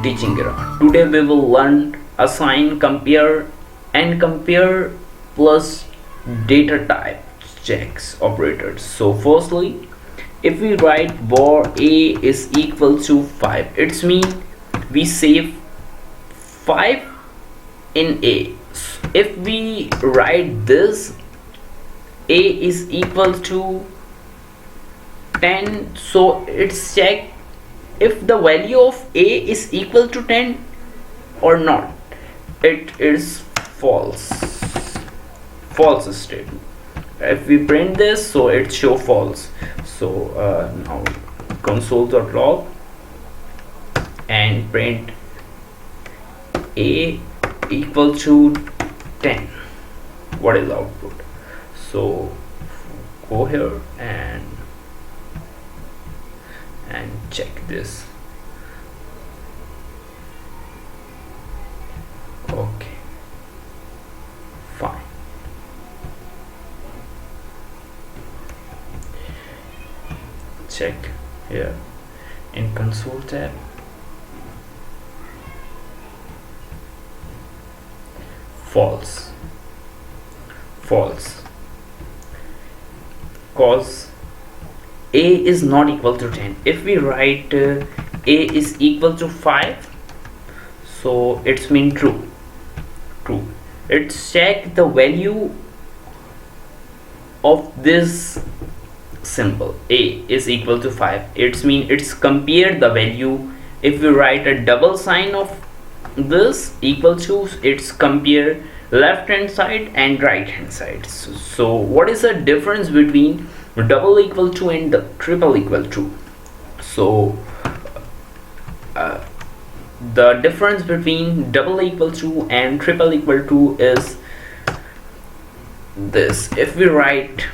teaching era. Today we will learn assign, compare and compare plus data type checks operators. So firstly, if we write var a is equal to 5, it's mean we save 5 in a. If we write this a is equal to 10, so it's check if the value of a is equal to 10 or not. It is false statement. If we print this, so it show false. So now console.log and print a equal to 10. What is the output? So go here and check this. Okay, fine. Check here in console tab. False, cause a is not equal to 10. If we write a is equal to 5, so it's mean true. It's check the value of this symbol a is equal to 5. It's mean it's compare the value. If we write a double sign of this equal to, it's compare left hand side and right hand side. So what is the difference between double equal to and the triple equal to? So the difference between double equal to and triple equal to is this. If we write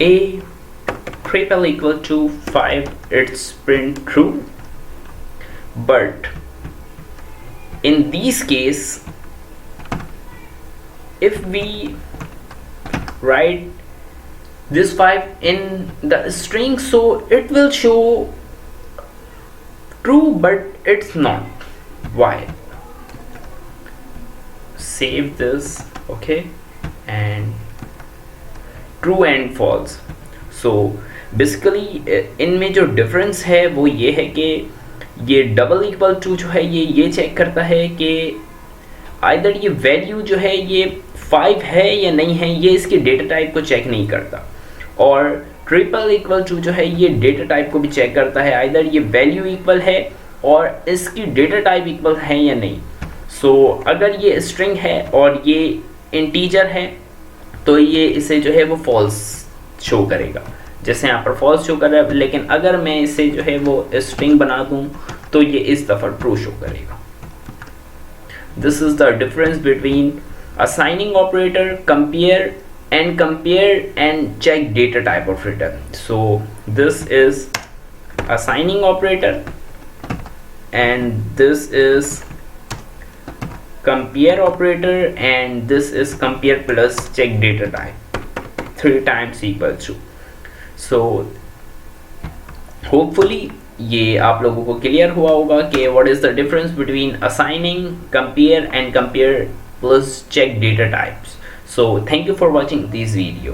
a triple equal to 5, it's print true. But in this case, if we write this 5 in the string, so it will show true, but it's not. Why? Save this, okay, and true and false. So basically इनमें जो difference है वो ये है कि ये double equal to जो है ये चेक करता है कि आइदर ये वैल्यू जो है ये 5 है या नहीं है, ये इसके डेटा टाइप को चेक नहीं करता। और ट्रिपल इक्वल टू जो है ये डेटा टाइप को भी चेक करता है, आइदर ये वैल्यू इक्वल है और इसकी डेटा टाइप इक्वल है या नहीं। सो अगर ये स्ट्रिंग है और ये इंटीजर है तो ये इसे जो है वो फॉल्स शो करेगा, जैसे यहाँ पर फॉल्स शो कर रहा है। लेकिन अगर मैं इसे जो है वो स्ट्रिंग बना दूँ तो ये इस दफ़ा ट्रू शो करेगा। This is the difference between assigning operator, compare and check data type operator. So this is assigning operator and this is compare operator and this is compare plus check data type, 3 times equal to. So hopefully ये आप लोगों को clear हुआ होगा कि what is the difference between assigning, compare and compare plus check data types. So thank you for watching this video.